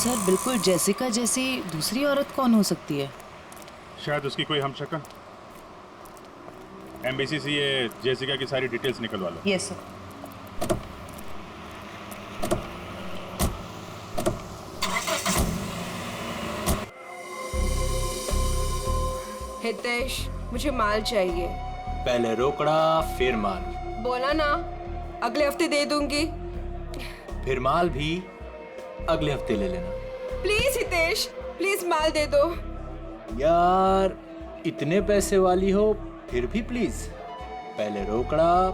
Sir बिल्कुल Jessica जैसी दूसरी औरत कौन हो सकती है? शायद उसकी कोई हमशक्ल। एमबीसी से ये जेसिका की सारी डिटेल्स निकलवा लो। Yes sir. हितेश, मुझे माल चाहिए। पहले रोकड़ा फिर माल। बोला ना, अगले हफ्ते दे दूंगी। फिर माल भी अगले हफ्ते ले लेना। प्लीज हितेश, प्लीज माल दे दो। यार इतने पैसे वाली हो फिर भी प्लीज, पहले रोकड़ा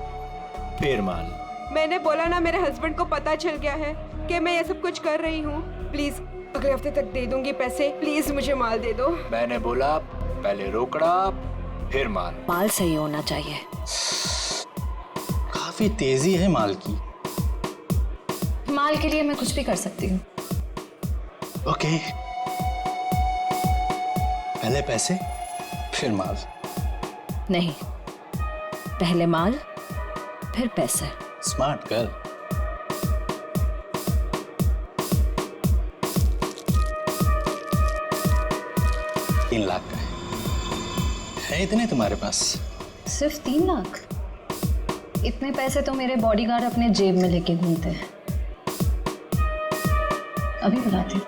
फिर माल। मैंने बोला ना, मेरे हस्बैंड को पता चल गया है कि मैं ये सब कुछ कर रही हूँ। प्लीज अगले हफ्ते तक दे दूंगी पैसे। प्लीज मुझे माल दे दो। मैंने बोला पहले रोकड़ा फिर माल। माल सही होना चाहिए। काफी तेजी है माल की। माल के लिए मैं कुछ भी कर सकती हूँ। ओके, पहले पैसे फिर माल। नहीं, पहले माल फिर पैसे। Smart girl. $3 लाख का है इतने तुम्हारे पास? सिर्फ 3 लाख? इतने पैसे तो मेरे बॉडीगार्ड अपने जेब में लेके घूमते हैं। अभी बुलाती हूँ।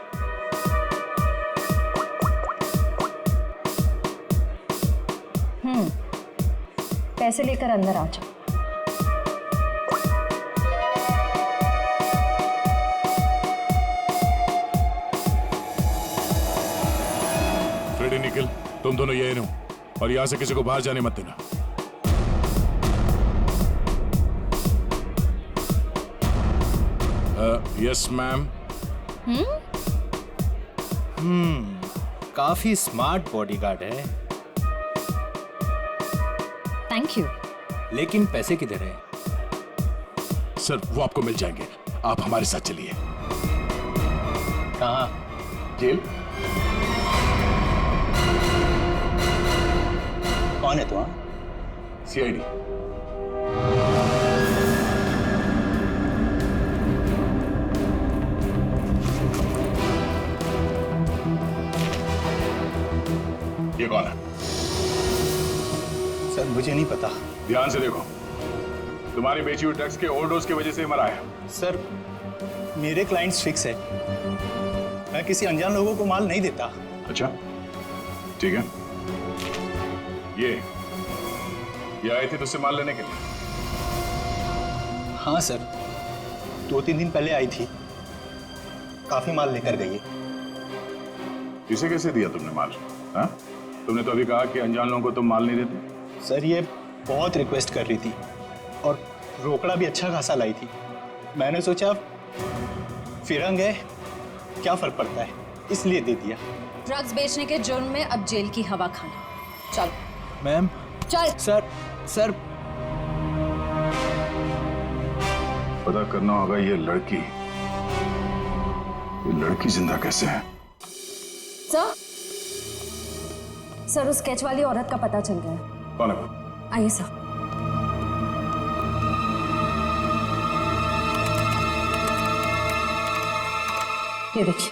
पैसे लेकर अंदर आ जाओ। फ्रेडी निकल, तुम दोनों यही रहो और यहाँ से किसी को बाहर जाने मत देना। Yes ma'am. काफी स्मार्ट बॉडीगार्ड है, थैंक यू। लेकिन पैसे किधर है? सर वो आपको मिल जाएंगे, आप हमारे साथ चलिए। कहाँ? जेल। कौन है तुम? सीआईडी। ये कौन है? सर मुझे नहीं पता। ध्यान से देखो, तुम्हारी बेची हुई ड्रग्स के ओवरडोज की वजह से मरा है। सर मेरे क्लाइंट्स फिक्स है, मैं किसी अनजान लोगों को माल नहीं देता। अच्छा ठीक है। ये आए थे तुझसे माल लेने के लिए? हाँ सर, 2-3 दिन पहले आई थी, काफी माल लेकर गई है। इसे कैसे दिया तुमने माल? हाँ, तुमने तो अभी कहा कि अनजान लोगों को तुम माल नहीं देते। सर ये बहुत रिक्वेस्ट कर रही थी और रोकड़ा भी अच्छा खासा लाई थी। मैंने सोचा फिरंग है, क्या फर्क पड़ता है, इसलिए दे दिया। ड्रग्स बेचने के जुर्म में अब जेल की हवा खाना। चल मैम। चल। सर पता करना होगा ये लड़की जिंदा कैसे है। सर उस स्केच वाली औरत का पता चल गया है। कौन है? आइए सर। ये देखिए।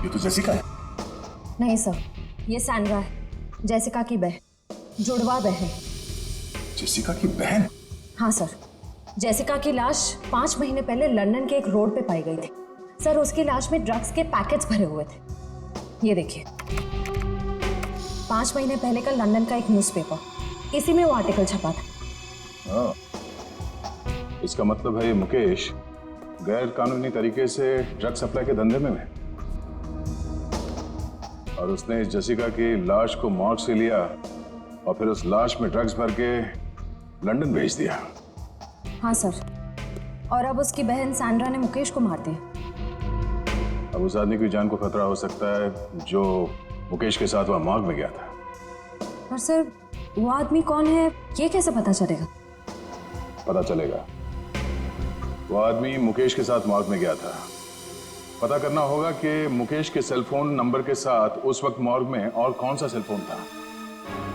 ये तो जेसिका है। नहीं सर, ये सैंड्रा है, जेसिका की बहन, जुड़वा बहन। जेसिका की बहन? हाँ सर, जेसिका की लाश 5 महीने पहले लंदन के एक रोड पे पाई गई थी। सर उसकी लाश में ड्रग्स के पैकेट्स भरे हुए थे। ये देखिए, 5 महीने पहले का लंदन का एक न्यूज़पेपर, इसी में वो आर्टिकल छपा था। इसका मतलब है ये मुकेश गैर कानूनी तरीके से ड्रग सप्लाई के धंधे में है और उसने इस जेसिका की लाश को मॉर्ग से लिया और फिर उस लाश में ड्रग्स भर के लंदन भेज दिया। हाँ सर, और अब उसकी बहन सैंड्रा ने मुकेश को मार दिया। अब उस आदमी की जान को खतरा हो सकता है जो मुकेश के साथ वह मॉर्ग में गया था। पर सर वो आदमी कौन है ये कैसे पता चलेगा? पता चलेगा। वो आदमी मुकेश के साथ मॉर्ग में गया था। पता करना होगा कि मुकेश के सेलफोन नंबर के साथ उस वक्त मॉर्ग में और कौन सा सेलफोन था,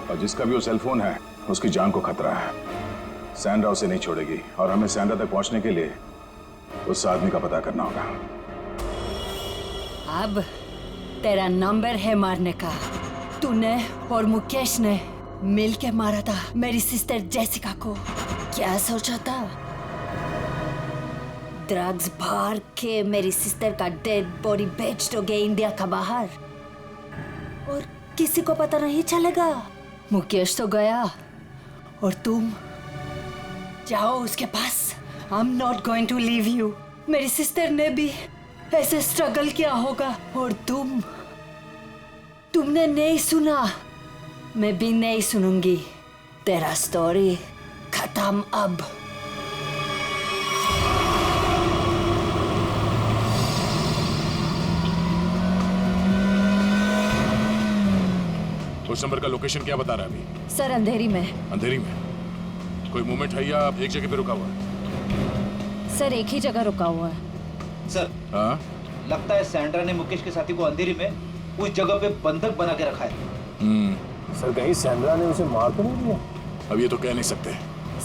और जिसका भी वो सेलफोन है उसकी जान को खतरा है। सैंड्रा उसे नहीं छोड़ेगी और हमें सैंड्रा तक पहुंचने के लिए उस आदमी का पता करना होगा। अब तेरा नंबर है मारने का। तूने और मुकेश ने मिल के मारा था मेरी सिस्टर जेसिका को। क्या सोचा था? ड्रग्स भर के मेरी सिस्टर का डेड बॉडी बेच दोगे इंडिया का बाहर और किसी को पता नहीं चलेगा। मुकेश तो गया और तुम जाओ उसके पास। I'm not going to leave you. मेरी सिस्टर ने भी ऐसे स्ट्रगल किया होगा और तुमने नहीं सुना, मैं भी नहीं सुनूंगी। तेरा स्टोरी खत्म अब। उस नंबर का लोकेशन क्या बता रहा है अभी? सर अंधेरी में। अंधेरी में? कोई मूवमेंट है या एक जगह पे रुका हुआ है? सर एक ही जगह रुका हुआ है। सर हाँ? लगता है सैंड्रा ने मुकेश के साथी को अंधेरी में उस जगह पे बंधक बना के रखा है। सर कहीं सैंड्रा ने उसे मार तो नहीं दिया? अब ये तो कह नहीं सकते।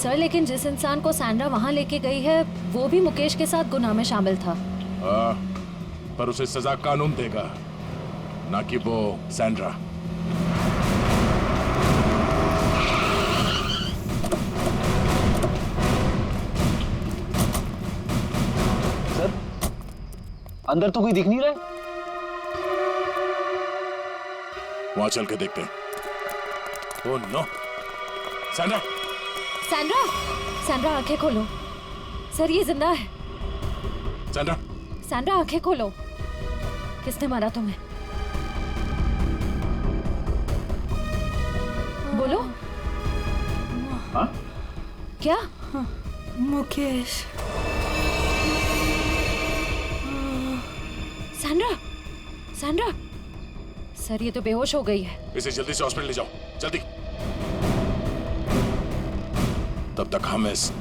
सर लेकिन जिस इंसान को सैंड्रा वहाँ लेके गई है वो भी मुकेश के साथ गुनाह में शामिल था। हाँ, पर उसे सजा कानून देगा, ना कि वो सैंड्रा। अंदर तो कोई दिख नहीं रहा है। वहां चल के देखते हैं। Oh no, Sandra! Sandra! Sandra आंखें खोलो। सर ये जिंदा है। सैंड्रा! सैंड्रा आंखें खोलो। किसने मारा तुम्हें? बोलो। हाँ? क्या? मुकेश। सैंड्रा! सैंड्रा! सर ये तो बेहोश हो गई है। इसे जल्दी से हॉस्पिटल ले जाओ, जल्दी। तब तक हम इस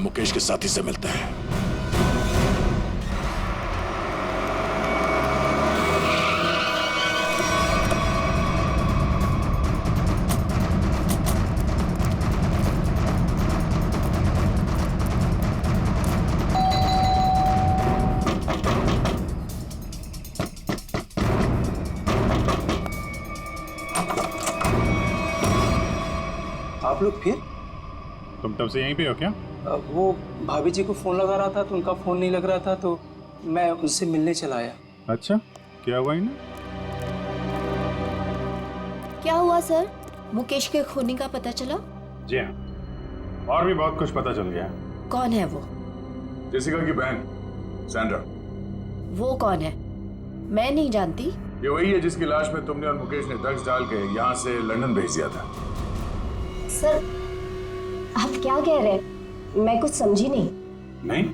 मुकेश के साथी से मिलते हैं। आप लोग फिर? तुम तब से यहीं पे हो क्या? वो भाभी जी को फोन लगा रहा था तो उनका फोन नहीं लग रहा था तो मैं उनसे मिलने चला आया। अच्छा, क्या हुआ इन्हें? क्या हुआ सर? मुकेश के खूनी का पता चला? जी हाँ, और भी बहुत कुछ पता चल गया। कौन है वो? जेसिका की बहन सैंड्रा। वो कौन है? मैं नहीं जानती। ये वही है जिसकी लाश में तुमने और मुकेश ने ड्रग्स डाल के यहाँ से लंदन भेज दिया था। सर आप क्या कह रहे हैं? मैं कुछ समझी नहीं। नहीं?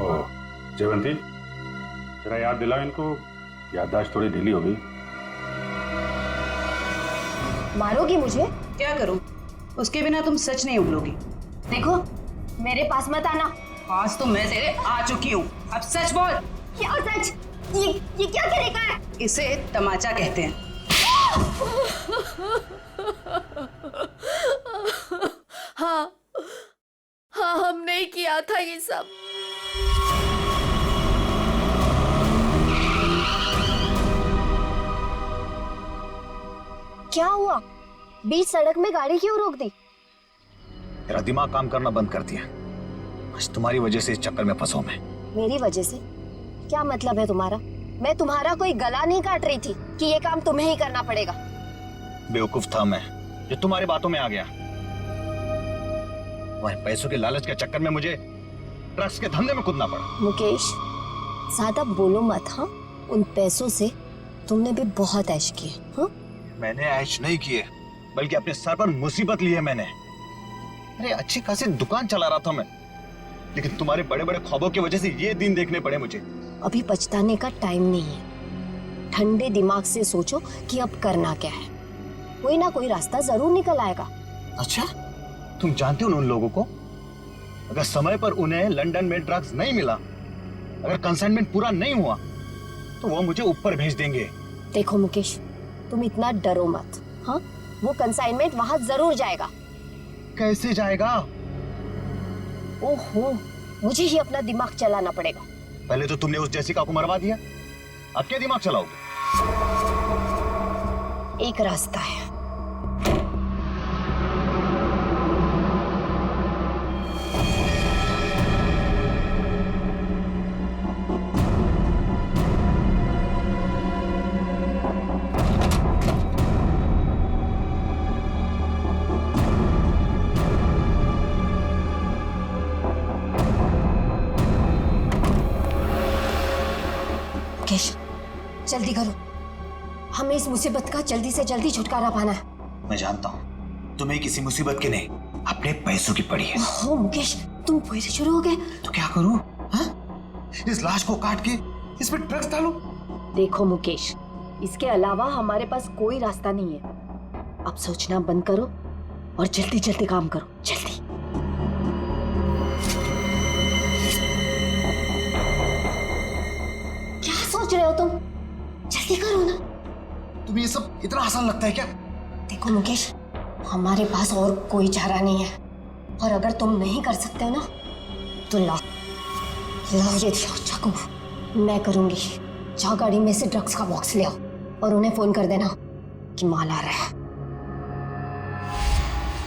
ओह, जयवंती, जरा याद दिलाओ इनको, याददाश्त थोड़ी ढीली हो गई। मारोगी मुझे? क्या करूं? उसके बिना तुम सच नहीं उगलोगी। देखो मेरे पास मत आना। आज तो मैं तेरे आ चुकी हूँ, अब सच बोल। क्या सच? ये क्या तरीका है? इसे तमाचा कहते हैं। हाँ हाँ, हमने ही किया था ये सब। क्या हुआ? बीच सड़क में गाड़ी क्यों रोक दी? तेरा दिमाग काम करना बंद कर दिया। आज तुम्हारी वजह से इस चक्कर में फंसा मैं। मेरी वजह से? क्या मतलब है तुम्हारा? मैं तुम्हारा कोई गला नहीं काट रही थी कि ये काम तुम्हें ही करना पड़ेगा। बेवकूफ था मैं जो तुम्हारी बातों में आ गया। तुम्हारे पैसों के लालच के चक्कर में मुझे ड्रग्स के धंधे में कूदना पड़ा। मुकेश ज्यादा बोलो मत। हाँ, उन पैसों से तुमने भी बहुत ऐश किए। हाँ, मैंने ऐश नहीं किए बल्कि अपने सर पर मुसीबत ली है मैंने। अरे अच्छी खासी दुकान चला रहा था मैं, लेकिन तुम्हारे बड़े बड़े ख्वाबों की वजह से ये दिन देखने पड़े मुझे। अभी पछताने का टाइम नहीं है। ठंडे दिमाग से सोचो कि अब करना क्या है। कोई ना कोई रास्ता जरूर निकल आएगा। अच्छा, तुम जानते हो उन लोगों को? अगर समय पर उन्हें लंदन में ड्रग्स नहीं मिला, अगर कंसाइनमेंट पूरा नहीं हुआ, तो वो मुझे ऊपर भेज देंगे। देखो मुकेश, तुम इतना डरो मत। हाँ, वो कंसाइनमेंट वहां जरूर जाएगा। कैसे जाएगा? ओहो, मुझे ही अपना दिमाग चलाना पड़ेगा। पहले तो तुमने उस जेसिका को मरवा दिया, अब क्या दिमाग चलाओगे? एक रास्ता है। मुकेश, जल्दी करो, हमें इस मुसीबत का जल्दी से जल्दी छुटकारा पाना है। मैं जानता हूँ तुम्हें किसी मुसीबत की नहीं, अपने पैसों की पड़ी है। ओह मुकेश, तुम फिर से शुरू हो गए। तो क्या करूँ? इस लाश को काट के इस पर ड्रग्स डालूं? देखो मुकेश, इसके अलावा हमारे पास कोई रास्ता नहीं है। अब सोचना बंद करो और जल्दी जल्दी काम करो, जल्दी। क्या सोच रहे हो तुम? जल्दी करो ना। तुम्हें ये सब इतना आसान लगता है क्या? देखो मुकेश, हमारे पास और कोई चारा नहीं है, और अगर तुम नहीं कर सकते ना तो लाओ ये चाकू, मैं करूंगी। जाओ गाड़ी में से ड्रग्स का बॉक्स ले आओ और उन्हें फोन कर देना कि माल आ रहा है।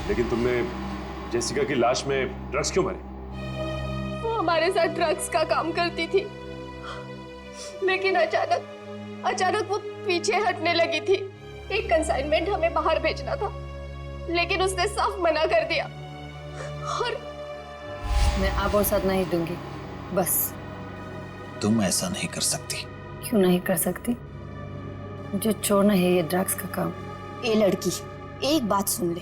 लेकिन तुमने जेसिका की लाश में ड्रग्स क्यों भरे? वो हमारे साथ ड्रग्स का काम करती थी, लेकिन अचानक वो पीछे हटने लगी थी। एक कंसाइनमेंट हमें बाहर भेजना था, लेकिन उसने साफ मना कर दिया। और मैं अब और साथ नहीं दूंगी, बस। तुम ऐसा नहीं कर सकती। क्यों नहीं कर सकती? मुझे छोड़ना है ये ड्रग्स का काम। ए लड़की, एक बात सुन ले,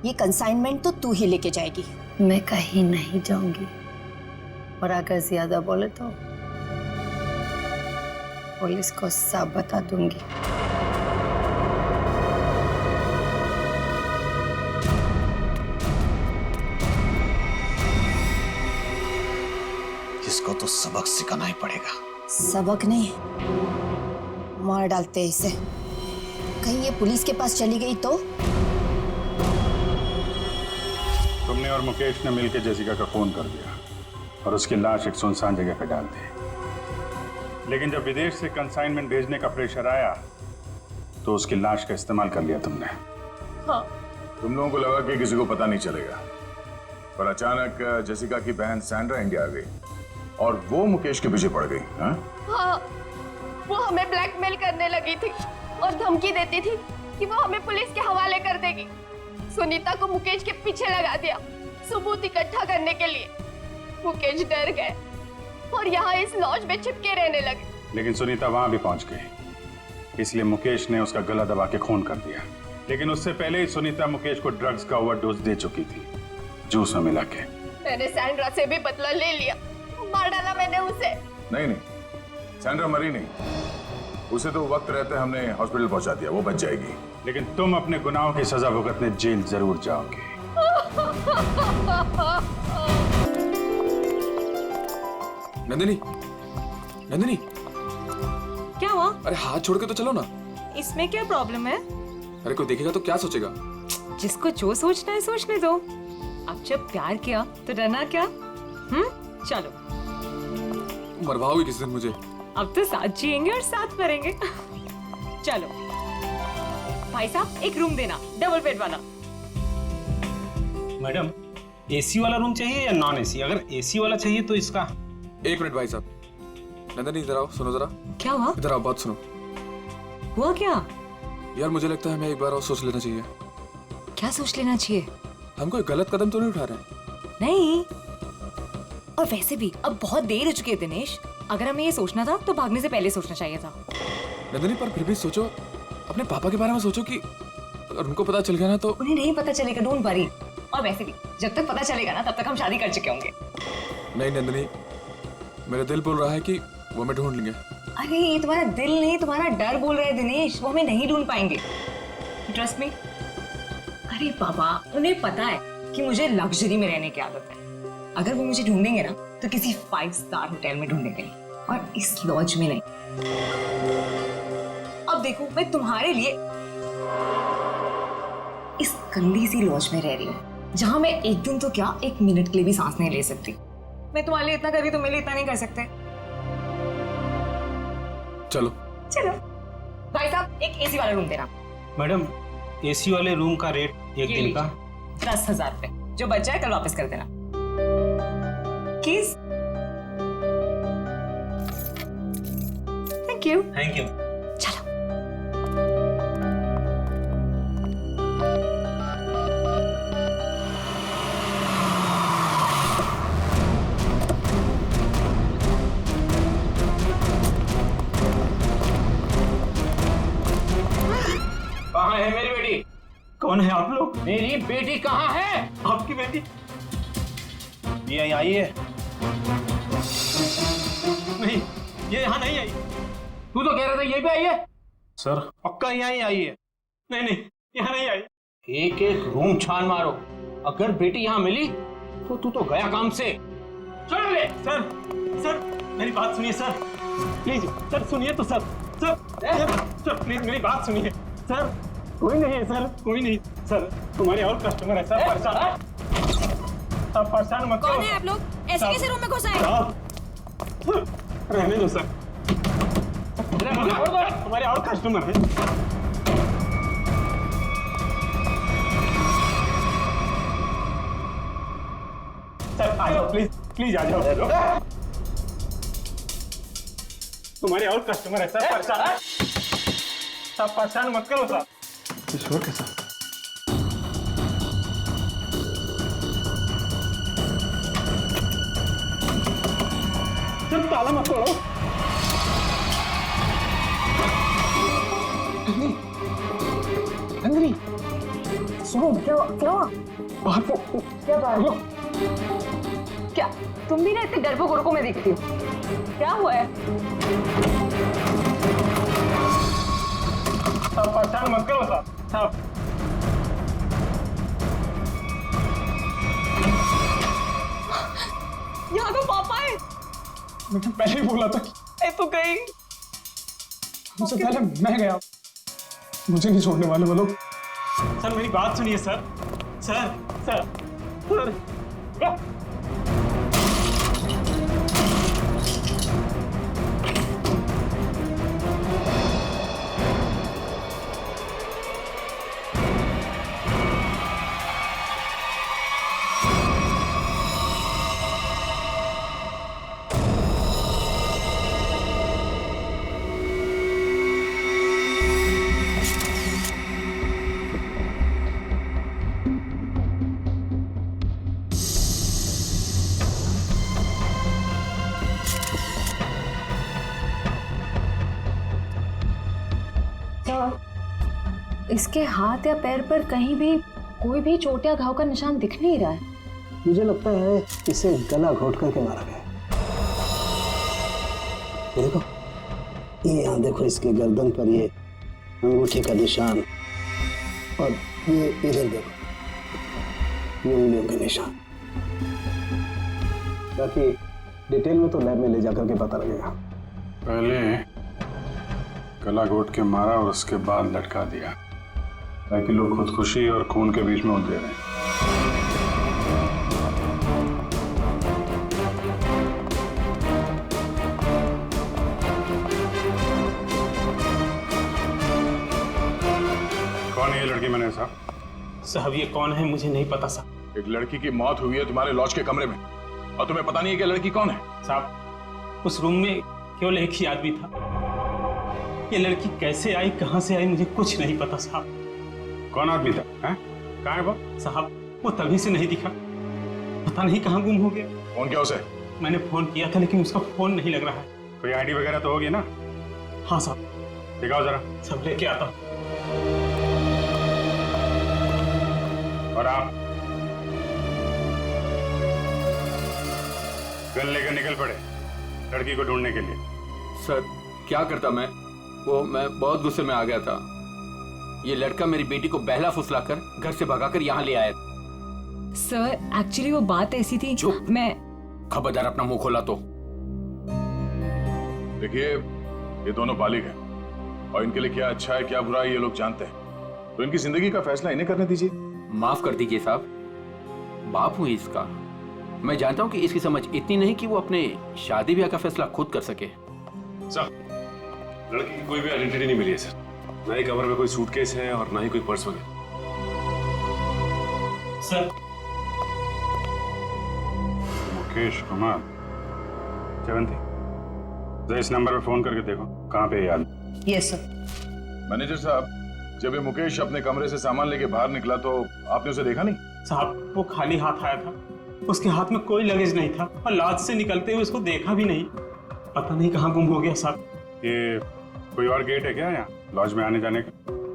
ये कंसाइनमेंट तो तू ही लेके जाएगी। मैं कहीं नहीं जाऊंगी, और अगर ज्यादा बोले तो पुलिस को सब बता दूंगी। इसको तो सबक सिखाना ही पड़ेगा। सबक नहीं, मार डालते हैं इसे। कहीं ये पुलिस के पास चली गई तो? तुमने और मुकेश ने मिलकर जेसिका का फोन कर दिया और उसकी लाश एक सुनसान जगह पर डाल दी। लेकिन जब विदेश से कंसाइनमेंट भेजने का प्रेशर आया तो उसकी लाश का इस्तेमाल कर लिया तुमने। हाँ। तुम लोगों को लगा कि किसी को पता नहीं चलेगा, पर अचानक जेसिका की बहन सैंड्रा इंडिया आ गई और वो मुकेश के पीछे पड़ गई। हाँ, वो हमें ब्लैकमेल करने लगी थी और धमकी देती थी कि वो हमें पुलिस के हवाले कर देगी। सुनीता को मुकेश के पीछे लगा दिया सबूत इकट्ठा करने के लिए। मुकेश डर गए और यहाँ इस लॉज में छिपके रहने लगे। लेकिन सुनीता वहां भी पहुंच गई, इसलिए मुकेश ने उसका गला दबा के खून कर दिया। लेकिन उससे पहले ही सुनीता मुकेश को ड्रग्स का ओवरडोज दे चुकी थी, जूस में मिला के। मैंने सैंड्रा से भी बदला ले लिया, मार डाला मैंने उसे। नहीं, सैंड्रा मरी नहीं, उसे तो वक्त रहते हमने हॉस्पिटल पहुंचा दिया, वो बच जाएगी। लेकिन तुम अपने गुनाहों की सजा भुगतने जेल जरूर जाओगे। नंदिनी, नंदिनी, क्या हुआ? अरे हाथ छोड़ के तो चलो ना। इसमें क्या प्रॉब्लम है? अरे कोई देखेगा तो क्या सोचेगा? जिसको जो सोचना है सोचने दो। अब जब प्यार किया तो डरना क्या? चलो। मरवाओगे किसी दिन मुझे? अब तो साथ जिएंगे और साथ मरेंगे। चलो भाई साहब, एक रूम देना, डबल बेड वाला। मैडम, एसी वाला रूम चाहिए या नॉन एसी? अगर एसी वाला चाहिए तो इसका। एक मिनट भाई साहब। नंदनी इधर आओ, सुनो जरा। क्या हुआ? इधर आओ, बात सुनो। हुआ क्या? यार मुझे लगता है हमें एक बार और सोच लेना चाहिए। क्या सोच लेना चाहिए? हम कोई गलत कदम तो नहीं उठा रहे? नहीं, और वैसे भी अब बहुत देर हो चुकी है दिनेश। अगर हमें ये सोचना था तो भागने से पहले सोचना चाहिए था। नंदनी पर फिर भी सोचो, अपने पापा के बारे में सोचो कि अगर उनको पता चल गया ना तो। उन्हें नहीं पता चलेगा, डोंट वरी। और वैसे भी जब तक पता चलेगा ना तब तक हम शादी कर चुके होंगे। नहीं नंदनी, मेरा दिल बोल रहा है कि वो हमें ढूंढ लेंगे। अरे ये तुम्हारा दिल नहीं, तुम्हारा डर बोल रहा है दिनेश। वो हमें नहीं ढूंढ पाएंगे, ट्रस्ट मी। अरे बाबा, उन्हें पता है कि मुझे लग्जरी में रहने की आदत है। अगर वो मुझे ढूंढेंगे ना तो किसी 5 स्टार होटल में ढूंढेंगे, और इस लॉज में नहीं। अब देखो, मैं तुम्हारे लिए इस गंदी सी लॉज में रह रही हूँ, जहां मैं एक दिन तो क्या, 1 मिनट के लिए भी सांस नहीं ले सकती। मैं तुम्हारे लिए इतना कर रही, तो मेरे लिए इतना नहीं कर सकते? चलो चलो। भाई साहब एक एसी वाला रूम देना। मैडम एसी वाले रूम का रेट एक ये दिन का 10,000 रुपए, जो बच जाए कल वापस कर देना। Keys. Thank you. Thank you. कहाँ है मेरी बेटी? कौन है आप लोग? मेरी बेटी कहाँ है? आपकी बेटी ये आई है? नहीं, ये यहाँ नहीं आई। तू तो कह रहा था यहीं पे आई है। सर पक्का यहाँ ही आई है? नहीं, यहाँ नहीं आई। एक एक रूम छान मारो, अगर बेटी यहाँ मिली तो तू तो गया काम से। चलो ले। सर मेरी बात सुनिए सर, प्लीज सर सुनिए तो सर प्लीज मेरी बात सुनिए सर। कोई नहीं है सर, कोई नहीं सर, तुम्हारे और कस्टमर है सर। परेशान आप परेशान मत करो। कौन है आप लोग? ऐसे कैसे रूम में घुस आए? रहने दो सर, तुम्हारे और कस्टमर है। सर आ जाओ, प्लीज आ जाओ। तुम्हारे और कस्टमर है सर। परेशान मत करो सर। ईश्वर के साथ सर ताला मत तोड़ो। नंदिनी सुनो क्या क्या तुम भी ना इतने डरपोक औरतों में दिखती हो? क्या हुआ है? परेशान मत करो साहब। यहाँ तो पापा है। मैंने पहले ही बोला था कि तो गई। मुझसे पहले मैं गया, मुझे नहीं छोड़ने वाले वो लोग। सर मेरी बात सुनिए सर। इसके हाथ या पैर पर कहीं भी कोई भी चोट या घाव का निशान दिख नहीं रहा है। मुझे लगता है इसे गला घोट करके मारा गया। देखो ये यहाँ देखो, इसके गर्दन पर ये अंगूठे का निशान, और ये इधर देखो ये उंगलियों के निशान। बाकी डिटेल में तो लैब में ले जाकर के पता लगेगा। पहले गला घोट के मारा और उसके बाद लटका दिया, ताकि लोग खुदकुशी और खून के बीच में उलझे रहे। कौन है ये लड़की? मैंने साहब ये कौन है मुझे नहीं पता साहब। एक लड़की की मौत हुई है तुम्हारे लॉज के कमरे में, और तुम्हें पता नहीं है कि लड़की कौन है? साहब उस रूम में केवल एक ही आदमी था। ये लड़की कैसे आई, कहां से आई, मुझे कुछ नहीं पता साहब। कौन आदमी था? कहाँ है वो? साहब वो तभी से नहीं दिखा, पता नहीं कहाँ गुम हो गया। फोन किया उसे? मैंने फोन किया था लेकिन उसका फोन नहीं लग रहा है। कोई आईडी वगैरह तो होगी ना? हाँ साहब। दिखाओ जरा। सब लेके आता हूँ। और आप गन लेकर निकल पड़े लड़की को ढूंढने के लिए। सर क्या करता मैं बहुत गुस्से में आ गया था। ये लड़का मेरी बेटी को बहला फुसलाकर घर से भगाकर यहाँ ले आया। सर एक्चुअली वो बात ऐसी थी जो मैं खबरदार अपना मुंह खोला तो। देखिए ये दोनों बालिग हैं और इनके लिए क्या अच्छा है क्या बुरा है ये लोग जानते हैं, तो इनकी जिंदगी का फैसला इन्हें करने दीजिए। माफ कर दीजिए साहब, बाप हूं इसका। मैं जानता हूं कि इसकी समझ इतनी नहीं कि वो अपने शादी ब्याह का फैसला खुद कर सके। सर लड़की की कोई भी आइडेंटिटी नहीं मिली है सर। ना ही कवर में कोई सूटकेस है और ना ही कोई पर्स वगैरह। सर मुकेश कुमार, जयवंती, जरा इस नंबर पे फोन करके देखो कहाँ पे है याद। Yes sir. मैनेजर साहब, जब ये मुकेश अपने कमरे से सामान लेके बाहर निकला तो आपने उसे देखा नहीं? साहब वो खाली हाथ आया था, उसके हाथ में कोई लगेज नहीं था और लॉज से निकलते हुए उसको देखा भी नहीं। पता नहीं कहाँ गुम हो गया साहब। ये कोई और गेट है क्या यहाँ लॉज में आने जाने का?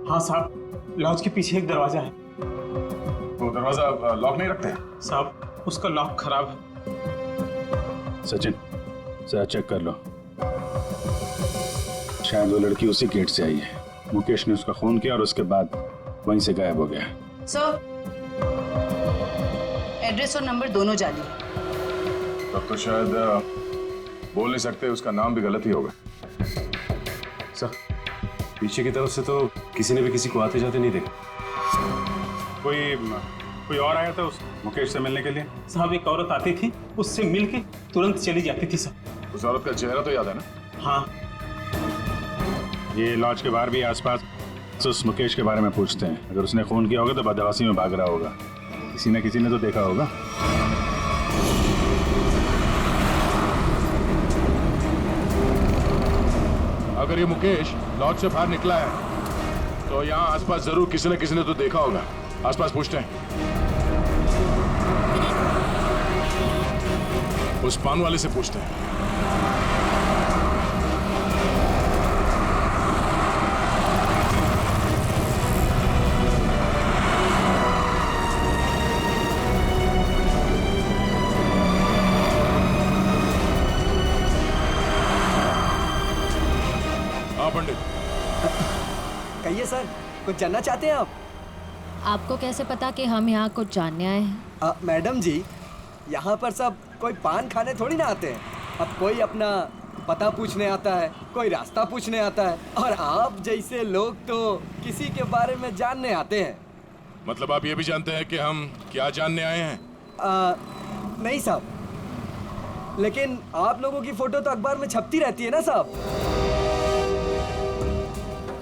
हाँ साहब, लॉज के पीछे एक दरवाजा है। वो दरवाजा लॉक नहीं रखते? साहब उसका लॉक खराब है। सचिन, जरा चेक कर लो, शायद वो लड़की उसी गेट से आई है। मुकेश ने उसका खून किया और उसके बाद वहीं से गायब हो गया। सर, एड्रेस और नंबर दोनों जाली है। तब तो शायद बोल नहीं सकते, उसका नाम भी गलत ही होगा। सर, पीछे की तरफ से तो किसी ने भी किसी को आते जाते नहीं देखा। कोई और आया था उस मुकेश से मिलने के लिए? साहब एक औरत आती थी, उससे मिलके तुरंत चली जाती थी सर। उस औरत का चेहरा तो याद है ना? हाँ। ये लॉज के बाहर भी आसपास तो उस मुकेश के बारे में पूछते हैं। अगर उसने खून किया होगा तो बदहवासी में भाग रहा होगा। किसी न किसी ने तो देखा होगा। अगर ये मुकेश लॉज से बाहर निकला है तो यहाँ आसपास जरूर किसी न किसी ने तो देखा होगा। आसपास पूछते हैं। उस पान वाले से पूछते हैं। हाँ पंडित। कहिए सर, कुछ जानना चाहते हैं आप? आपको कैसे पता कि हम यहाँ कुछ जानने आए हैं? मैडम जी, यहाँ पर सब कोई पान खाने थोड़ी ना आते हैं। अब कोई अपना पता पूछने आता है, कोई रास्ता पूछने आता है, और आप जैसे लोग तो किसी के बारे में जानने आते हैं। मतलब आप ये भी जानते हैं कि हम क्या जानने आए हैं? नहीं साहब, लेकिन आप लोगों की फोटो तो अखबार में छपती रहती है ना साहब।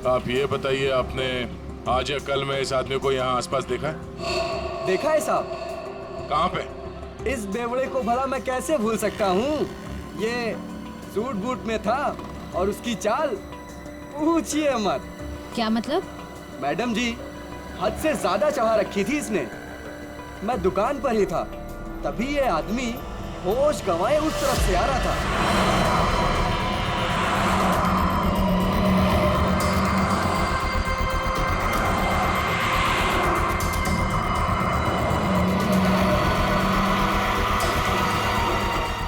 आप ये बताइए, आपने आज या कल में इस आदमी को यहाँ आसपास देखा है? देखा है साहब। कहाँ पे? इस बेवड़े को भला मैं कैसे भूल सकता हूँ। ये सूट बूट में था और उसकी चाल पूछिए मत। क्या मतलब? मैडम जी, हद से ज्यादा चढ़ा रखी थी इसने। मैं दुकान पर ही था, तभी ये आदमी होश गंवाए उस तरफ से आ रहा था।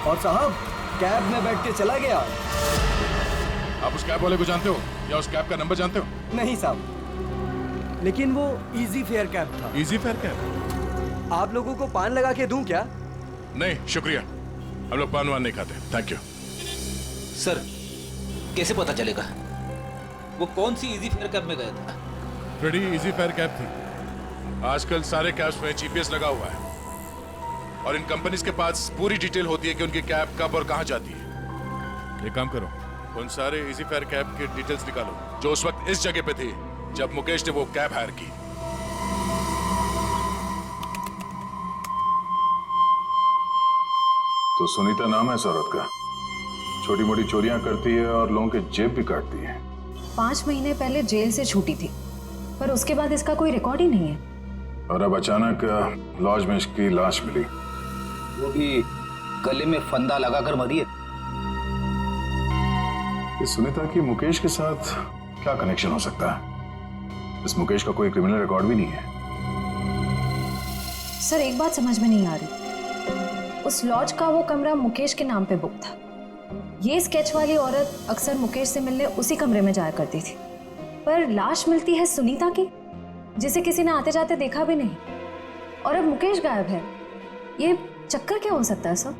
और साहब कैब में बैठ के चला गया। आप उस कैब वाले को जानते हो या उस कैब का नंबर जानते हो? नहीं साहब, लेकिन वो इजी फेयर कैब था। Easy fair cab? आप लोगों को पान लगा के दूं क्या? नहीं शुक्रिया, हम लोग पान वान नहीं खाते, थैंक यू। सर, कैसे पता चलेगा वो कौन सी इजी फेयर कैब में गया था? बड़ी इजी फेयर कैब थी। आजकल सारे कैब्स में जीपीएस लगा हुआ है और इन कंपनीज के पास पूरी डिटेल होती है कि उनकी कैब कब और कहां जाती है। एक काम करो, उन सारे इजी फेयर कैब की डिटेल्स निकालो जो उस वक्त इस जगह पे थी जब मुकेश ने वो कैब हायर की। तो सुनीता नाम है इस औरत का, छोटी मोटी चोरियां करती है और लोगों के जेब भी काटती है। 5 महीने पहले जेल से छूटी थी, पर उसके बाद इसका कोई रिकॉर्ड ही नहीं है। और अब अचानक लॉज में इसकी लाश मिली, वो भी गले में फंदा लगाकर मरी है। इस सुनीता की मुकेश के साथ क्या कनेक्शन हो सकता है? इस मुकेश का कोई क्रिमिनल रिकॉर्ड भी नहीं है। सर एक बात समझ में नहीं आ रही, उस लॉज का वो कमरा मुकेश के नाम पे बुक था। ये स्केच वाली औरत अक्सर मुकेश से मिलने उसी कमरे में जाया करती थी, पर लाश मिलती है सुनीता की, जिसे किसी ने आते जाते देखा भी नहीं, और अब मुकेश गायब है। ये चक्कर क्या हो सकता है सर?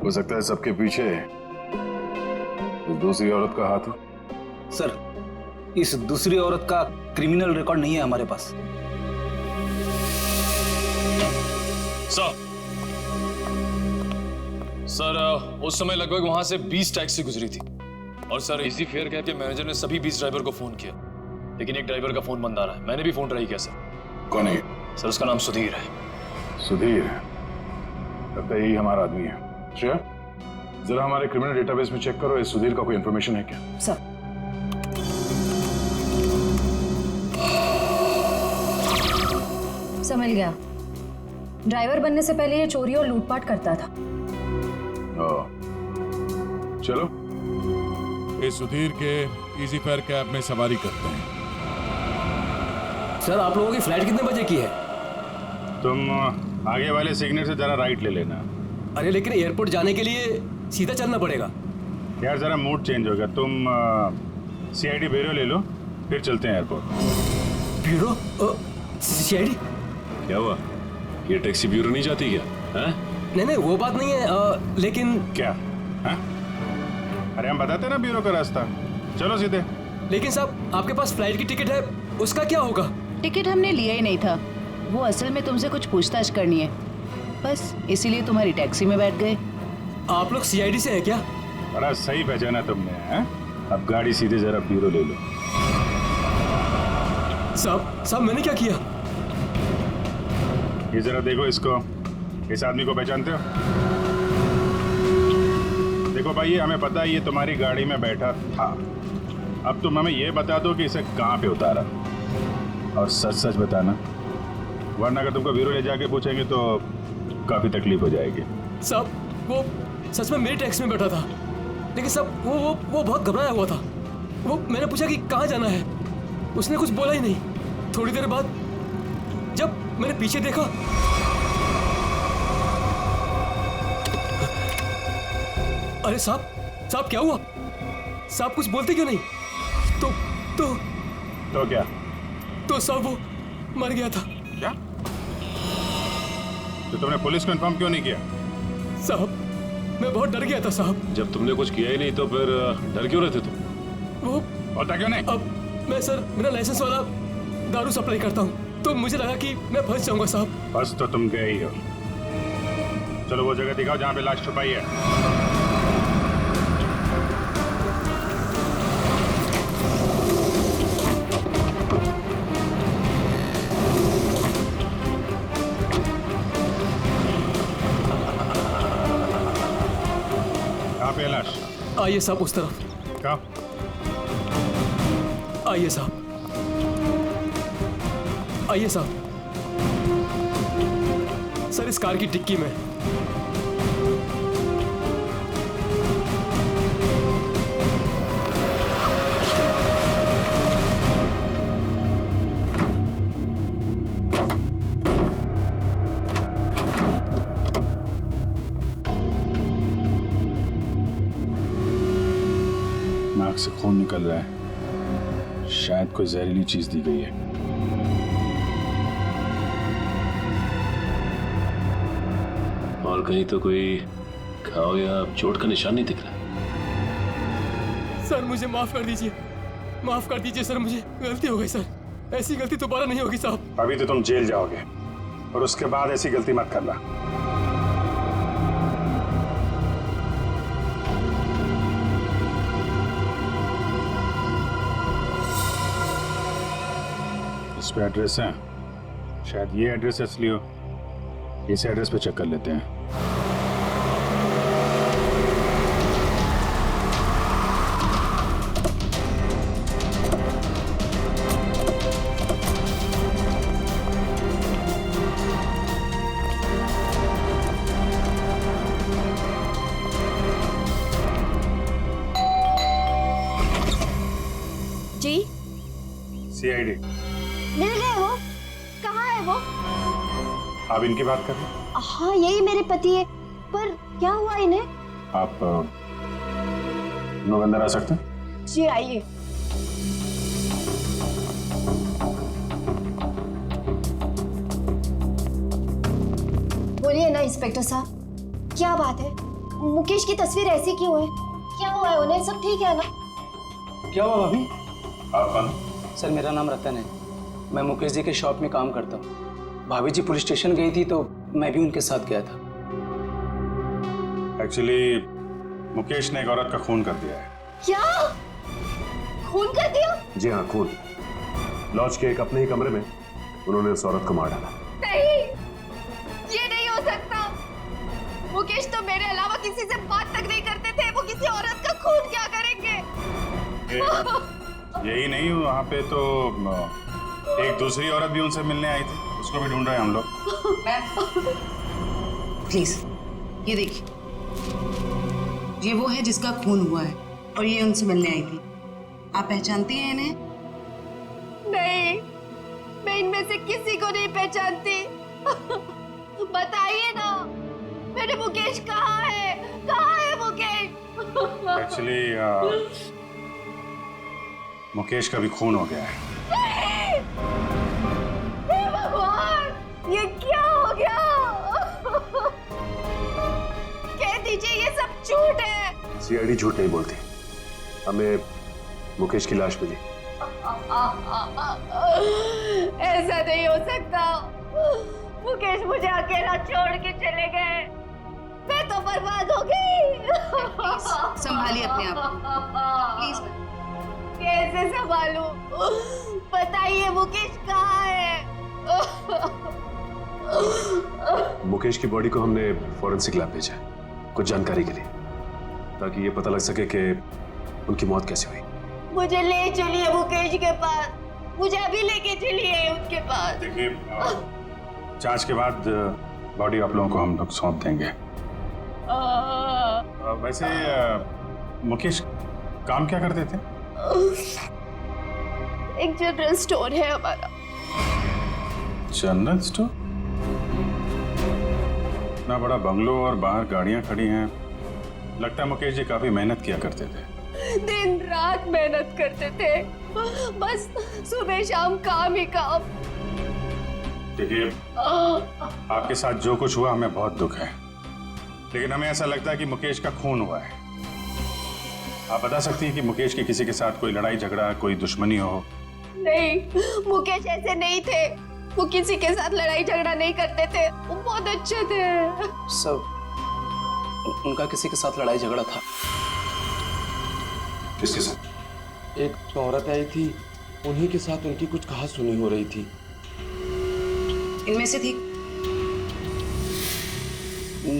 हो सकता है सबके पीछे दूसरी औरत का हाथ हो। सर, इस दूसरी औरत का क्रिमिनल रिकॉर्ड नहीं है हमारे पास। सर, उस समय लगभग वहां से 20 टैक्सी गुजरी थी और सर इजी फेयर कैब के मैनेजर ने सभी 20 ड्राइवर को फोन किया, लेकिन एक ड्राइवर का फोन बंद आ रहा है। मैंने भी फोन ट्राई किया सर। कौन है? सर उसका नाम सुधीर है। सुधीर? लगता है यही हमारा आदमी है। श्रेया, जरा हमारे क्रिमिनल डेटाबेस में चेक करो, इस सुधीर का कोई इंफॉर्मेशन है क्या? सर। समझ गया, ड्राइवर बनने से पहले ये चोरी और लूटपाट करता था। चलो इस सुधीर के इजी फेयर कैब में सवारी करते हैं। सर आप लोगों की फ्लाइट कितने बजे की है? तुम आगे वाले सिग्नल से जरा राइट ले लेना। अरे लेकिन एयरपोर्ट जाने के लिए सीधा चलना पड़ेगा। यार जरा मूड चेंज होगा, तुम CID ब्यूरो ले लो, फिर चलते हैं एयरपोर्ट। ब्यूरो? CID? क्या हुआ, ये टैक्सी ब्यूरो नहीं जाती क्या? नहीं नहीं वो बात नहीं है, लेकिन क्या है? अरे हम बताते ना ब्यूरो का रास्ता, चलो सीधे। लेकिन साहब आपके पास फ्लाइट की टिकट है, उसका क्या होगा? टिकट हमने लिया ही नहीं था, वो असल में तुमसे कुछ पूछताछ करनी है, बस इसीलिए तुम्हारी टैक्सी में बैठ गए। आप लोग CID से हैं क्या? बड़ा सही पहचाना तुमने है? अब गाड़ी सीधे जरा ब्यूरो ले लो। साहब मैंने क्या किया? ये जरा देखो इसको, इस आदमी को पहचानते हो? देखो भाई, हमें पता है ये तुम्हारी गाड़ी में बैठा था। अब तुम हमें ये बता दो कि इसे कहाँ पे उतारा, और सच सच बताना, वरना अगर तुमको ब्यूरो ले जाके पूछेंगे तो काफी तकलीफ हो जाएगी। साहब वो सच में मेरी टैक्सी में बैठा था, लेकिन साहब वो बहुत घबराया हुआ था। वो मैंने पूछा कि कहाँ जाना है, उसने कुछ बोला ही नहीं। थोड़ी देर बाद जब मैंने पीछे देखा, अरे साहब क्या हुआ? साहब कुछ बोलते क्यों नहीं? तो क्या? तो साहब वो मर गया था। क्या? तो तुमने पुलिस को इन्फॉर्म क्यों नहीं किया? साहब मैं बहुत डर गया था साहब। जब तुमने कुछ किया ही नहीं तो फिर डर क्यों रहे थे तुम? वो होता क्यों नहीं? अब मैं सर मेरा लाइसेंस वाला दारू सप्लाई करता हूँ, तो मुझे लगा कि मैं फंस जाऊंगा साहब। बस तो तुम गए ही हो। चलो वो जगह दिखाओ जहाँ पे लाश छुपाई है। कहाँ पे है लाश? आइए साहब उस तरफ। क्या? आइए साहब, आइए साहब। सर इस कार की डिक्की में। नाक से खून निकल रहा है, शायद कोई जहरीली चीज दी गई है। और कहीं तो कोई घाव या चोट का निशान नहीं दिख रहा। सर मुझे माफ कर दीजिए, माफ कर दीजिए सर, मुझे गलती हो गई सर। ऐसी गलती दोबारा नहीं होगी साहब। अभी तो तुम जेल जाओगे और उसके बाद ऐसी गलती मत करना। इस पे एड्रेस है, शायद ये एड्रेस असली हो। इस एड्रेस पे चेक कर लेते हैं। जी CID मिल गए वो? कहाँ है वो? आप इनकी बात कर रहे हैं? हाँ यही मेरे पति है, पर क्या हुआ इन्हें? आप लोग अंदर आ सकते हैं? जी आइए। बोलिए ना इंस्पेक्टर साहब, क्या बात है? मुकेश की तस्वीर ऐसी क्यों है? क्या हुआ है उन्हें? सब ठीक है ना? क्या हुआ भाभी? आप कौन? सर मेरा नाम रतन है, मैं मुकेश जी के शॉप में काम करता हूँ। भाभी जी पुलिस स्टेशन गई थी तो मैं भी उनके साथ गया था। एक्चुअली मुकेश ने एक औरत का खून कर दिया है। क्या खून कर दिया? जी हाँ, खून। लॉज के एक अपने ही कमरे में उन्होंने उस औरत को मार डाला। नहीं, ये नहीं हो सकता। मुकेश तो मेरे अलावा किसी से बात तक नहीं करते थे, वो किसी औरत का खून क्या करेंगे? यही नहीं, वहाँ पे तो एक दूसरी औरत भी उनसे मिलने आई थी, उसको भी ढूंढ रहे हैं हम लोग। प्लीज ये देखिए, ये वो है जिसका खून हुआ है और ये उनसे मिलने आई थी। आप पहचानती हैं इन्हें? नहीं, मैं इनमें से किसी को नहीं पहचानती। बताइए ना, मेरे मुकेश कहाँ है? कहाँ है मुकेश? एक्चुअली मुकेश का भी खून हो गया है। हे भगवान, ये क्या हो गया? कह दीजिए ये सब झूठ है। सीआईडी झूठ नहीं बोलती। हमें मुकेश की लाश मिली। ऐसा नहीं हो सकता। मुकेश मुझे अकेला छोड़ के चले गए, मैं तो बर्बाद हो गई। संभालिए अपने आप प्लीज। कैसे संभालूं? बताइए मुकेश कहाँ है? मुकेश की बॉडी को हमने फॉरेंसिक लैब भेजा है कुछ जानकारी के लिए, ताकि ये पता लग सके कि उनकी मौत कैसे हुई। मुझे ले चलिए मुकेश के पास, मुझे अभी लेके चलिए उनके पास। देखिए, जांच के बाद बॉडी आप लोगों को हम लोग सौंप देंगे। वैसे मुकेश काम क्या करते थे? एक जनरल स्टोर है हमारा। General store? इतना बड़ा बंगलो और बाहर गाड़ियां खड़ी हैं, लगता है मुकेश जी काफी मेहनत किया करते थे। दिन रात मेहनत करते थे, बस सुबह शाम काम ही काम। देखिए, आपके साथ जो कुछ हुआ हमें बहुत दुख है, लेकिन हमें ऐसा लगता है कि मुकेश का खून हुआ है। आप बता सकती हैं कि मुकेश की किसी के साथ कोई लड़ाई झगड़ा, कोई दुश्मनी हो? नहीं, मुकेश ऐसे नहीं थे। वो किसी के साथ लड़ाई झगड़ा नहीं करते थे, वो बहुत अच्छे थे। सब उनका किसी के साथ लड़ाई झगड़ा था। किसके साथ? एक औरत आई थी, उन्हीं के साथ उनकी कुछ कहा सुनी हो रही थी। इनमें से थी?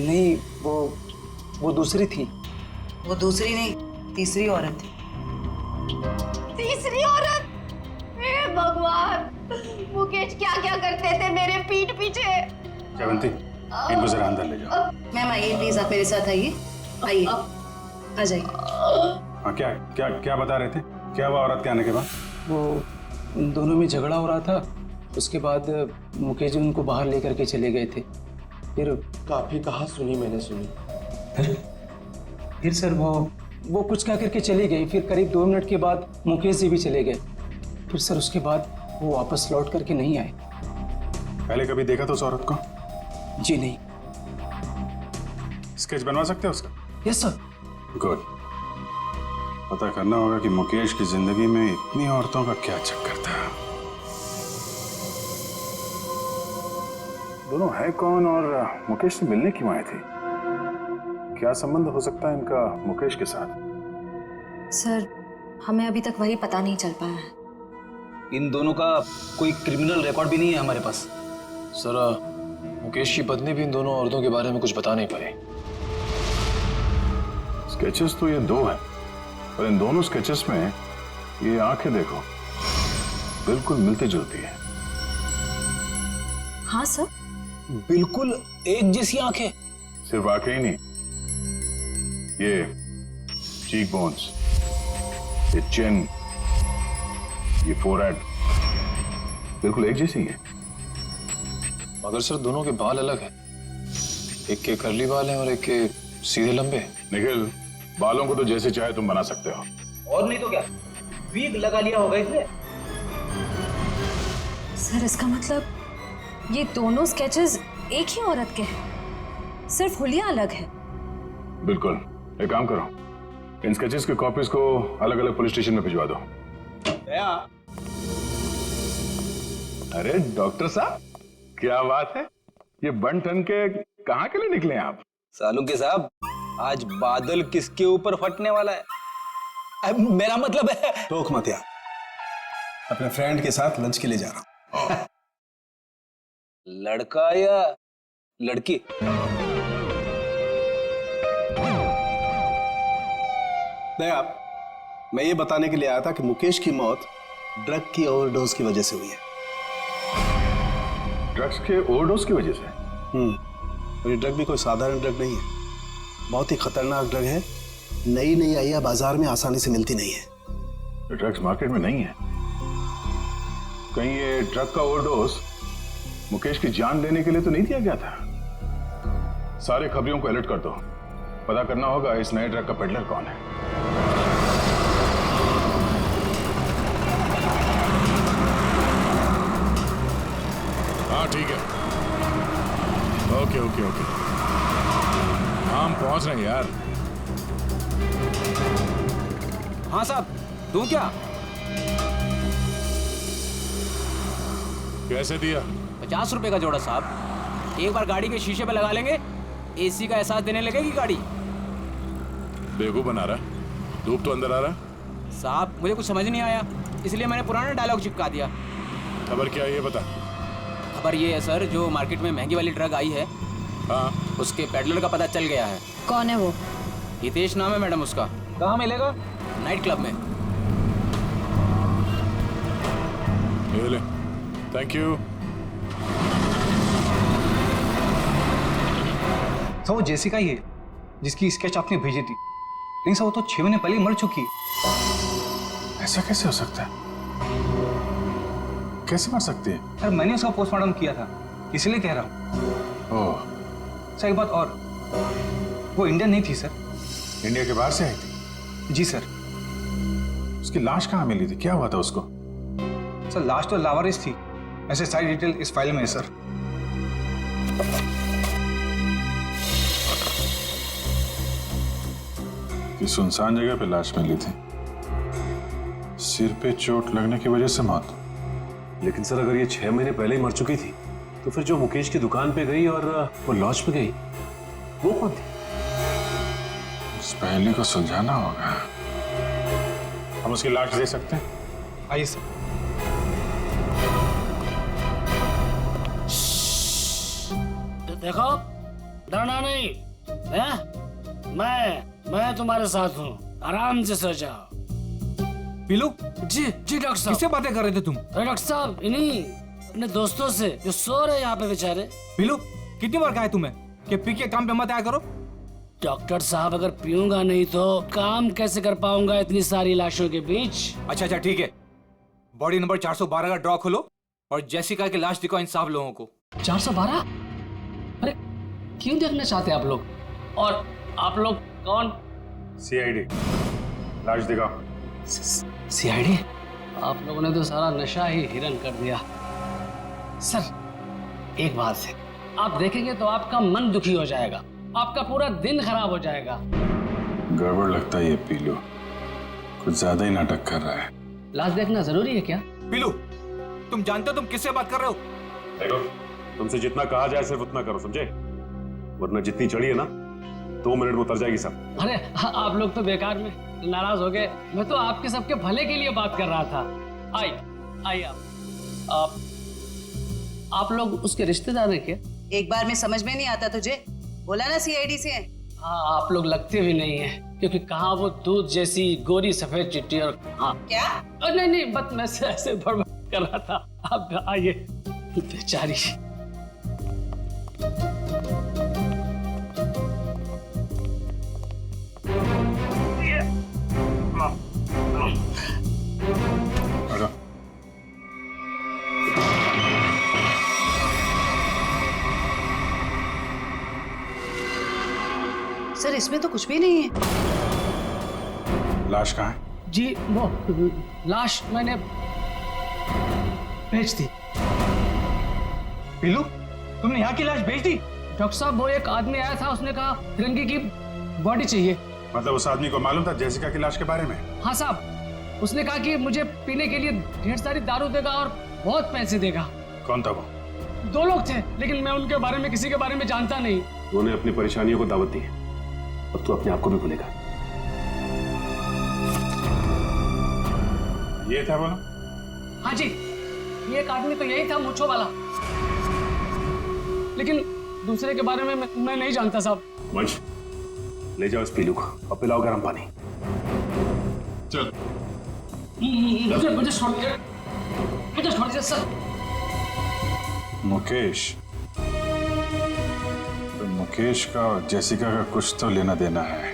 नहीं, वो दूसरी थी। वो दूसरी नहीं, तीसरी औरत थी। तीसरी औरत? हे भगवान, मुकेश क्या क्या करते थे मेरे पीठ पीछे। जयवंती, इनको जरा अंदर ले जाओ। मैम आइए प्लीज, आप मेरे साथ आइए। आइए, आ जाइए। हाँ, क्या क्या क्या बता रहे थे? क्या हुआ औरत के आने के बाद? वो उन दोनों में झगड़ा हो रहा था, उसके बाद मुकेश जी उनको बाहर लेकर के चले गए थे। फिर काफी कहा सुनी मैंने सुनी। फिर सर वो कुछ कह करके चली गई। फिर करीब 2 मिनट के बाद मुकेश जी भी चले गए। फिर सर उसके बाद वो वापस लौट करके नहीं आए। पहले कभी देखा था उस औरत को? जी नहीं। स्केच बनवा सकते हो उसका? Yes sir. गुड। पता करना होगा कि मुकेश की जिंदगी में इतनी औरतों का क्या चक्कर था। दोनों है कौन और मुकेश से मिलने क्यों आए थे? क्या संबंध हो सकता है इनका मुकेश के साथ? सर, हमें अभी तक वही पता नहीं चल पाया है। इन दोनों का कोई क्रिमिनल रिकॉर्ड भी नहीं है हमारे पास। सर, मुकेश की पत्नी भी इन दोनों औरतों के बारे में कुछ बता नहीं पाई। स्केचेस तो ये 2 हैं, पर इन दोनों स्केचेस में ये आंखें देखो, बिल्कुल मिलती जुलती है। हाँ सर, बिल्कुल एक जैसी आंखें। सिर्फ आंखें ही नहीं, ये चीक बोन्स, ये चिन, ये फोरहेड, बिल्कुल एक जैसी है। मगर सर, दोनों के बाल अलग हैं। एक के कर्ली बाल हैं और एक के सीधे लंबे। निखिल, बालों को तो जैसे चाहे तुम बना सकते हो। और नहीं तो क्या, वीग लगा लिया होगा इसने। सर इसका मतलब ये दोनों स्केचेस एक ही औरत के हैं, सिर्फ हुलिया अलग है। बिल्कुल। एक काम करो, इन स्केचेस के कॉपीज को अलग अलग पुलिस स्टेशन में भिजवा दो। अरे डॉक्टर साहब, क्या बात है, ये बन ठन के कहाँ के लिए निकले आप? सालू के साहब, आज बादल किसके ऊपर फटने वाला है? मेरा मतलब है। टोक मत यार, अपने फ्रेंड के साथ लंच के लिए जा रहा हूं। लड़का या लड़की? नहीं आप, मैं ये बताने के लिए आया था कि मुकेश की मौत ड्रग की ओवरडोज की वजह से हुई है। ड्रग्स के ओवरडोज की वजह से? और ये ड्रग भी कोई साधारण ड्रग नहीं है, बहुत ही खतरनाक ड्रग है। नई नई आई है, बाजार में आसानी से मिलती नहीं है। ड्रग्स मार्केट में नहीं है? कहीं ये ड्रग का ओवरडोज मुकेश की जान लेने के लिए तो नहीं दिया गया था? सारे खबरियों को अलर्ट कर दो, पता करना होगा इस नए ड्रग का पेडलर कौन है। हाँ ठीक है, ओके ओके ओके, हम पहुंच रहे हैं यार। हाँ साहब, दूं क्या? कैसे दिया? 50 रुपए का जोड़ा साहब। एक बार गाड़ी के शीशे पे लगा लेंगे, एसी का एहसास देने लगेगी गाड़ी। बेवकूफ बना रहा, धूप तो अंदर आ रहा। साहब मुझे कुछ समझ नहीं आया, इसलिए मैंने पुराना डायलॉग चिपका दिया। खबर क्या है ये बता। खबर ये है सर, जो मार्केट में महंगी वाली ड्रग आई है, हाँ, उसके पेडलर का पता चल गया है। कौन है वो? हितेश नाम है मैडम उसका। कहाँ मिलेगा? नाइट क्लब में। ये ले, थैंक यू। सर वो जेसिका ही है जिसकी स्केच आपने भेजी थी, लेकिन सर वो तो 6 महीने पहले ही मर चुकी है। ऐसा कैसे हो सकता है? कैसे मर सकती है? सर मैंने उसका पोस्टमार्टम किया था, इसलिए कह रहा हूँ। ओह, सर एक बात और, वो इंडियन नहीं थी सर। इंडिया के बाहर से आई थी? जी सर। उसकी लाश कहाँ मिली थी? क्या हुआ था उसको? सर लाश तो लावारिस थी, ऐसे सारी डिटेल इस फाइल में है सर। कि सुनसान जगह पे लाश मिली थी, सिर पे चोट लगने की वजह से मौत। लेकिन सर अगर ये 6 महीने पहले ही मर चुकी थी, तो फिर जो मुकेश की दुकान पे गई और वो लॉज पे गई, वो कौन थी? उस पहले को सुलझाना होगा। हम उसकी लाश दे सकते हैं? आइए सर। देखो, डरना नहीं है? मैं तुम्हारे साथ हूँ, आराम से सो जाओ। पीलू? जी डॉक्टर साहब। किससे बातें कर रहे थे तुम? अरे डॉक्टर साहब, इन्हीं अपने दोस्तों से जो सो रहे यहाँ पे बेचारे। पीलू, कितनी बार कहा है तुम्हें कि पी के काम पे मत आया करो? डॉक्टर साहब अगर पीऊंगा नहीं तो काम कैसे कर पाऊंगा इतनी सारी लाशों के बीच? अच्छा ठीक है, बॉडी नंबर 412 का ड्रॉ खोलो और जेसिका की लाश दिखाओ इन सब लोगों को। 412? अरे क्यों देखना चाहते हैं आप लोग? और आप लोग कौन? सीआईडी। लाश दिखाओ। सीआईडी? आप लोगों ने तो सारा नशा ही हिरन कर दिया। सर एक बात है, आप देखेंगे तो आपका मन दुखी हो जाएगा, आपका पूरा दिन खराब हो जाएगा। गड़बड़ लगता है ये पीलू, कुछ ज्यादा ही नाटक कर रहा है। लाश देखना जरूरी है क्या? पीलू, तुम जानते हो तुम किससे बात कर रहे हो? देखो, तुमसे जितना कहा जाए सिर्फ उतना करो, समझे? वरना जितनी चढ़ी है ना, 2 मिनट में उतर जाएगी सब। अरे आप लोग तो बेकार में नाराज हो गए, मैं तो आपके सबके भले के लिए बात कर रहा था। आइए आप लोग उसके रिश्तेदार हैं क्या? एक बार में समझ में नहीं आता तुझे? बोला ना सीआईडी से हैं। हाँ, आप लोग लगते भी नहीं है, क्योंकि कहाँ वो दूध जैसी गोरी सफेद चिट्ठी और हाँ क्या? नहीं बस मैं ऐसे बड़बड़ कर रहा था। आप आइए। बेचारी। सर इसमें तो कुछ भी नहीं है। लाश कहाँ है? जी वो लाश मैंने भेज दी। पीलू, तुमने यहाँ की लाश भेज दी? डॉक्टर साहब वो एक आदमी आया था, उसने कहा तिरंगे की बॉडी चाहिए। मतलब उस आदमी को मालूम था जेसिका की लाश के बारे में? हाँ साहब, उसने कहा कि मुझे पीने के लिए ढेर सारी दारू देगा और बहुत पैसे देगा। कौन था वो? 2 लोग थे, लेकिन मैं उनके बारे में किसी के बारे में जानता नहीं। उन्होंने अपनी परेशानियों को दावत दी है, अब तू अपने आप को भी भूलेगा। ये था बोलो। हाँ जी, ये एक आदमी तो यही था, मूंछों वाला। लेकिन दूसरे के बारे में मैं नहीं जानता साहब। वंश, ले जाओ इस पीलू को और पिलाओ गर्म पानी। चल। मुझे छोड़ दीजिए, मुझे छोड़ दीजिए सर। मुकेश, तो मुकेश का और जेसिका का कुछ तो लेना देना है।